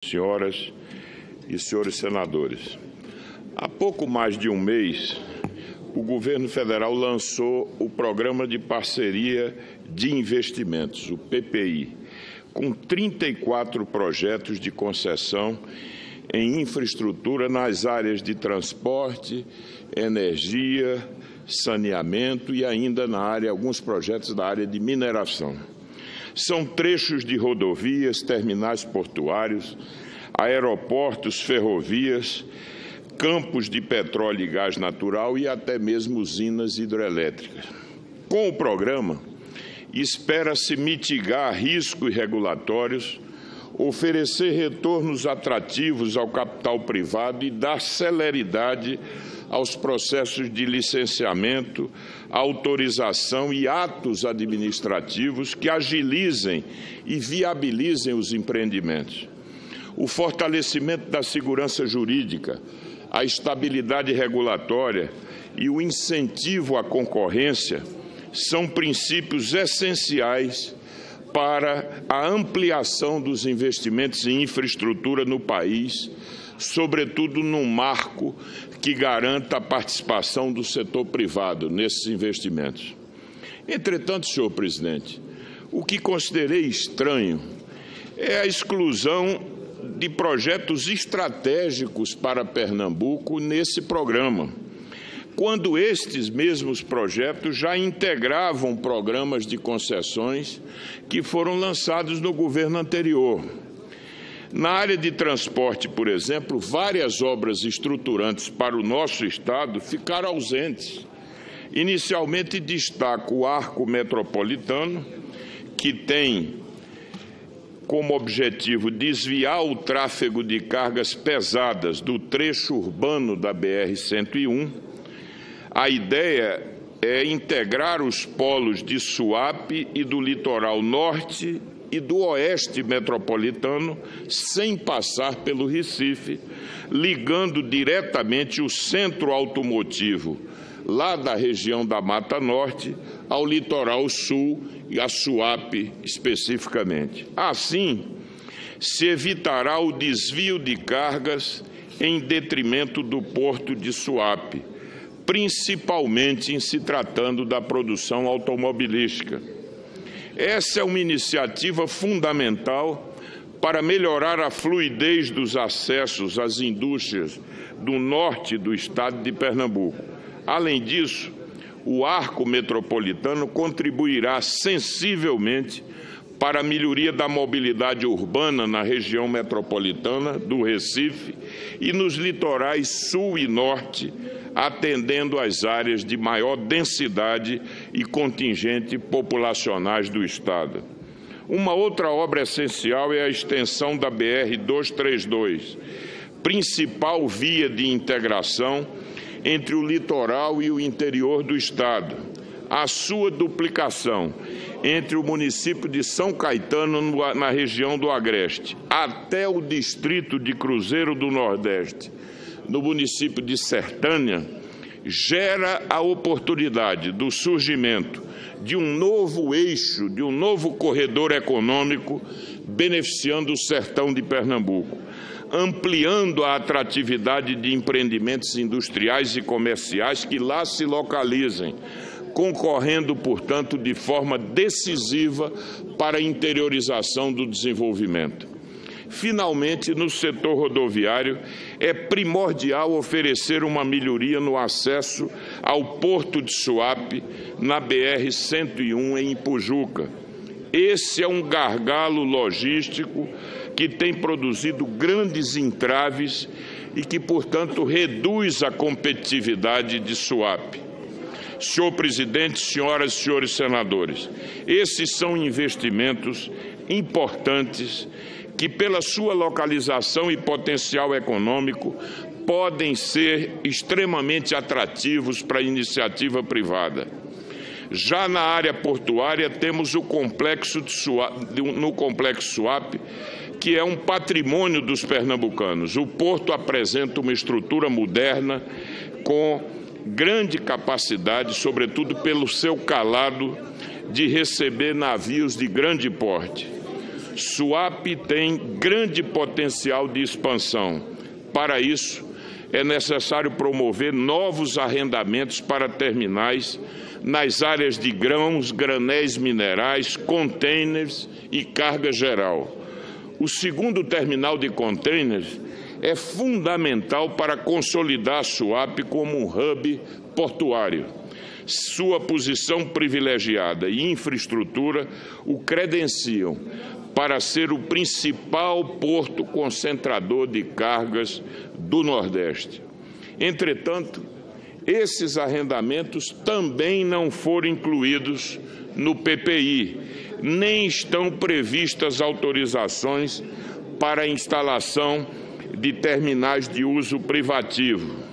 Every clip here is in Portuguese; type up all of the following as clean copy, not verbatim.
Senhoras e senhores senadores, há pouco mais de um mês, o governo federal lançou o Programa de Parceria de Investimentos, o PPI, com 34 projetos de concessão em infraestrutura nas áreas de transporte, energia, saneamento e ainda alguns projetos da área de mineração. São trechos de rodovias, terminais portuários, aeroportos, ferrovias, campos de petróleo e gás natural e até mesmo usinas hidrelétricas. Com o programa, espera-se mitigar riscos regulatórios, oferecer retornos atrativos ao capital privado e dar celeridade aos processos de licenciamento, autorização e atos administrativos que agilizem e viabilizem os empreendimentos. O fortalecimento da segurança jurídica, a estabilidade regulatória e o incentivo à concorrência são princípios essenciais para a ampliação dos investimentos em infraestrutura no país, sobretudo num marco que garanta a participação do setor privado nesses investimentos. Entretanto, senhor presidente, o que considerei estranho é a exclusão de projetos estratégicos para Pernambuco nesse programa, quando estes mesmos projetos já integravam programas de concessões que foram lançados no governo anterior. Na área de transporte, por exemplo, várias obras estruturantes para o nosso estado ficaram ausentes. Inicialmente destaco o Arco Metropolitano, que tem como objetivo desviar o tráfego de cargas pesadas do trecho urbano da BR-101. A ideia é integrar os polos de Suape e do litoral norte e do oeste metropolitano, sem passar pelo Recife, ligando diretamente o centro automotivo, lá da região da Mata Norte, ao litoral sul e a Suape especificamente. Assim, se evitará o desvio de cargas em detrimento do porto de Suape, principalmente em se tratando da produção automobilística. Essa é uma iniciativa fundamental para melhorar a fluidez dos acessos às indústrias do norte do estado de Pernambuco. Além disso, o Arco Metropolitano contribuirá sensivelmente para a melhoria da mobilidade urbana na região metropolitana do Recife e nos litorais sul e norte, atendendo às áreas de maior densidade e contingente populacionais do estado. Uma outra obra essencial é a extensão da BR-232, principal via de integração entre o litoral e o interior do estado. A sua duplicação entre o município de São Caetano, na região do Agreste, até o distrito de Cruzeiro do Nordeste, no município de Sertânia, gera a oportunidade do surgimento de um novo eixo, de um novo corredor econômico, beneficiando o sertão de Pernambuco, ampliando a atratividade de empreendimentos industriais e comerciais que lá se localizem, concorrendo, portanto, de forma decisiva para a interiorização do desenvolvimento. Finalmente, no setor rodoviário, é primordial oferecer uma melhoria no acesso ao Porto de Suape, na BR-101 em Ipujuca. Esse é um gargalo logístico que tem produzido grandes entraves e que, portanto, reduz a competitividade de Suape. Senhor presidente, senhoras e senhores senadores, esses são investimentos importantes que, pela sua localização e potencial econômico, podem ser extremamente atrativos para a iniciativa privada. Já na área portuária, temos o complexo no Complexo Suape, que é um patrimônio dos pernambucanos. O porto apresenta uma estrutura moderna com grande capacidade, sobretudo pelo seu calado, de receber navios de grande porte. Suape tem grande potencial de expansão. Para isso, é necessário promover novos arrendamentos para terminais nas áreas de grãos, granéis minerais, contêineres e carga geral. O segundo terminal de contêineres é fundamental para consolidar a Suape como um hub portuário. Sua posição privilegiada e infraestrutura o credenciam para ser o principal porto concentrador de cargas do Nordeste. Entretanto, esses arrendamentos também não foram incluídos no PPI, nem estão previstas autorizações para a instalação de terminais de uso privativo.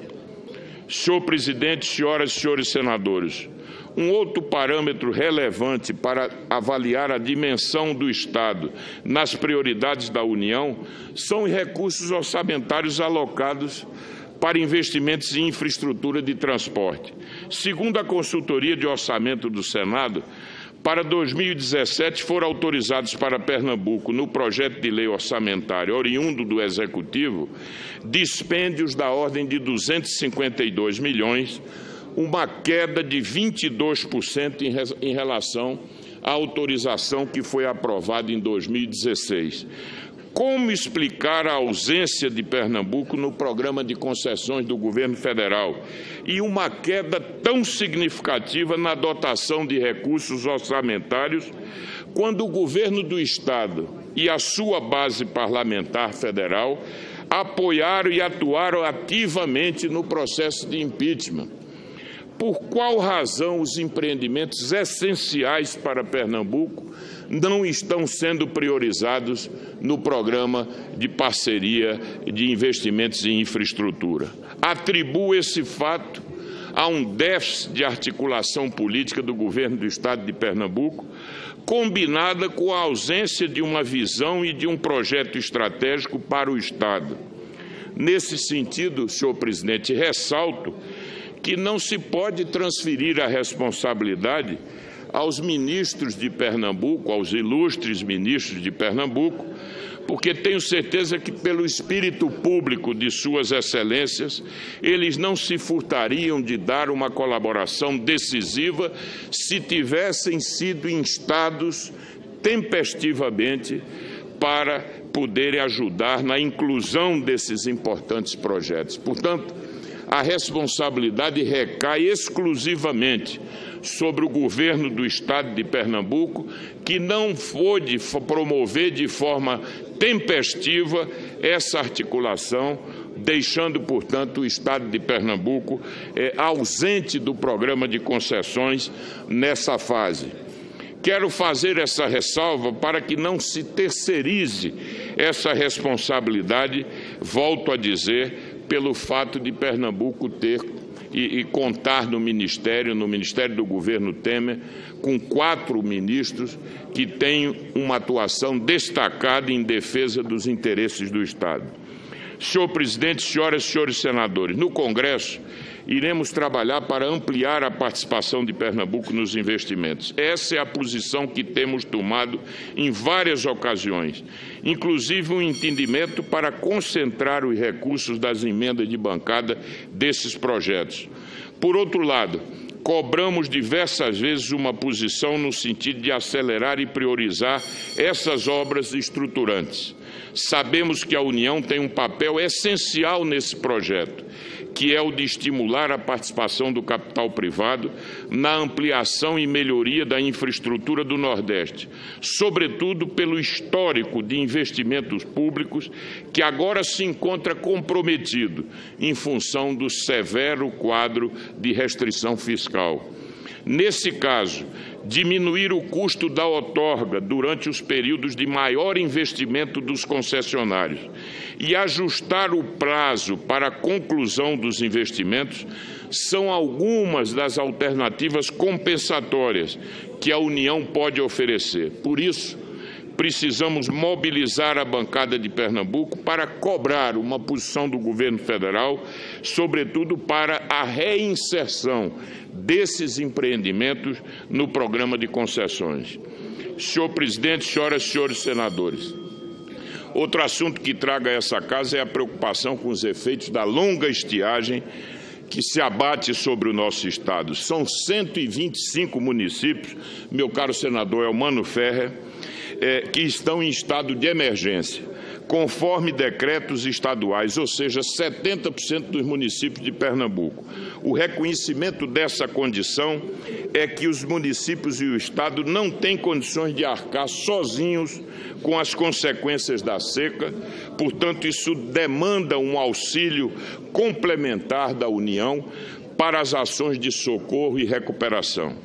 Senhor presidente, senhoras e senhores senadores, um outro parâmetro relevante para avaliar a dimensão do Estado nas prioridades da União são os recursos orçamentários alocados para investimentos em infraestrutura de transporte. Segundo a Consultoria de Orçamento do Senado, para 2017 foram autorizados para Pernambuco, no projeto de lei orçamentário oriundo do Executivo, dispêndios da ordem de 252 milhões, uma queda de 22% em relação à autorização que foi aprovada em 2016. Como explicar a ausência de Pernambuco no programa de concessões do governo federal e uma queda tão significativa na dotação de recursos orçamentários, quando o governo do Estado e a sua base parlamentar federal apoiaram e atuaram ativamente no processo de impeachment? Por qual razão os empreendimentos essenciais para Pernambuco não estão sendo priorizados no programa de parceria de investimentos em infraestrutura? Atribuo esse fato a um déficit de articulação política do governo do Estado de Pernambuco, combinada com a ausência de uma visão e de um projeto estratégico para o Estado. Nesse sentido, senhor presidente, ressalto que não se pode transferir a responsabilidade aos ministros de Pernambuco, aos ilustres ministros de Pernambuco, porque tenho certeza que, pelo espírito público de suas excelências, eles não se furtariam de dar uma colaboração decisiva se tivessem sido instados tempestivamente para poderem ajudar na inclusão desses importantes projetos. Portanto, a responsabilidade recai exclusivamente sobre o governo do Estado de Pernambuco, que não pôde promover de forma tempestiva essa articulação, deixando, portanto, o Estado de Pernambuco ausente do programa de concessões nessa fase. Quero fazer essa ressalva para que não se terceirize essa responsabilidade, volto a dizer, pelo fato de Pernambuco ter e contar no Ministério do governo Temer, com 4 ministros que têm uma atuação destacada em defesa dos interesses do Estado. Senhor presidente, senhoras e senhores senadores, no Congresso iremos trabalhar para ampliar a participação de Pernambuco nos investimentos. Essa é a posição que temos tomado em várias ocasiões, inclusive um entendimento para concentrar os recursos das emendas de bancada desses projetos. Por outro lado, cobramos diversas vezes uma posição no sentido de acelerar e priorizar essas obras estruturantes. Sabemos que a União tem um papel essencial nesse projeto, que é o de estimular a participação do capital privado na ampliação e melhoria da infraestrutura do Nordeste, sobretudo pelo histórico de investimentos públicos que agora se encontra comprometido em função do severo quadro de restrição fiscal. Nesse caso, diminuir o custo da outorga durante os períodos de maior investimento dos concessionários e ajustar o prazo para a conclusão dos investimentos são algumas das alternativas compensatórias que a União pode oferecer. Por isso, precisamos mobilizar a bancada de Pernambuco para cobrar uma posição do governo federal, sobretudo para a reinserção desses empreendimentos no programa de concessões. Senhor presidente, senhoras e senhores senadores, outro assunto que traga a essa casa é a preocupação com os efeitos da longa estiagem que se abate sobre o nosso Estado. São 125 municípios, meu caro senador Elmano Ferrer, que estão em estado de emergência, conforme decretos estaduais, ou seja, 70% dos municípios de Pernambuco. O reconhecimento dessa condição é que os municípios e o Estado não têm condições de arcar sozinhos com as consequências da seca, portanto, isso demanda um auxílio complementar da União para as ações de socorro e recuperação.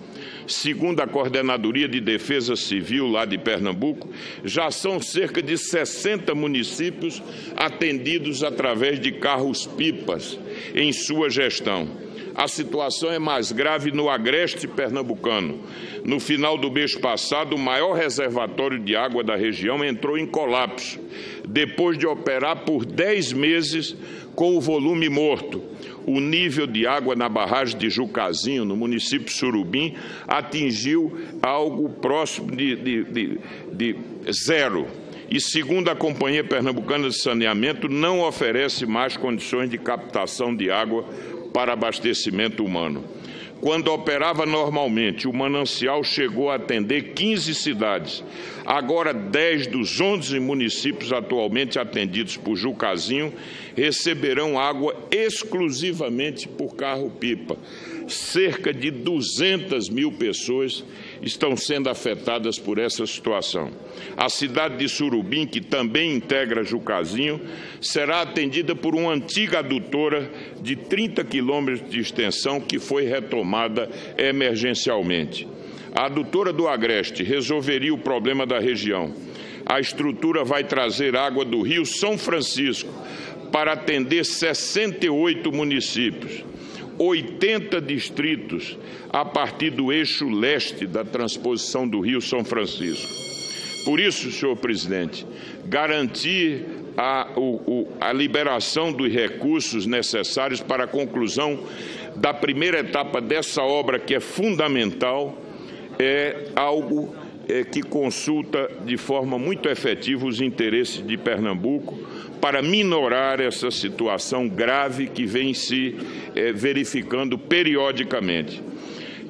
Segundo a Coordenadoria de Defesa Civil lá de Pernambuco, já são cerca de 60 municípios atendidos através de carros-pipas em sua gestão. A situação é mais grave no agreste pernambucano. No final do mês passado, o maior reservatório de água da região entrou em colapso, depois de operar por 10 meses com o volume morto. O nível de água na barragem de Jucazinho, no município de Surubim, atingiu algo próximo de zero. E, segundo a Companhia Pernambucana de Saneamento, não oferece mais condições de captação de água para abastecimento humano. Quando operava normalmente, o manancial chegou a atender 15 cidades. Agora, 10 dos 11 municípios atualmente atendidos por Jucazinho receberão água exclusivamente por carro-pipa. Cerca de 200 mil pessoas estão sendo afetadas por essa situação. A cidade de Surubim, que também integra Jucazinho, será atendida por uma antiga adutora de 30 quilômetros de extensão que foi retomada emergencialmente. A adutora do Agreste resolveria o problema da região. A estrutura vai trazer água do Rio São Francisco para atender 68 municípios. 80 distritos a partir do eixo leste da transposição do Rio São Francisco. Por isso, senhor presidente, garantir a liberação dos recursos necessários para a conclusão da primeira etapa dessa obra, que é fundamental, é algo que consulta de forma muito efetiva os interesses de Pernambuco para minorar essa situação grave que vem se verificando periodicamente.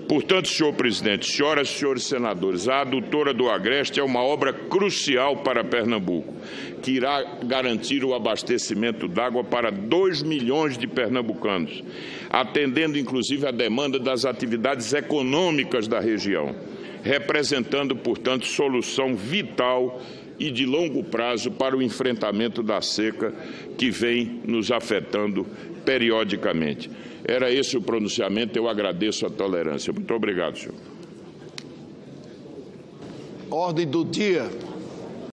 Portanto, senhor presidente, senhoras e senhores senadores, a adutora do Agreste é uma obra crucial para Pernambuco, que irá garantir o abastecimento d'água para 2 milhões de pernambucanos, atendendo inclusive a demanda das atividades econômicas da região, representando, portanto, solução vital e de longo prazo para o enfrentamento da seca que vem nos afetando periodicamente. Era esse o pronunciamento, eu agradeço a tolerância. Muito obrigado, senhor. Ordem do dia.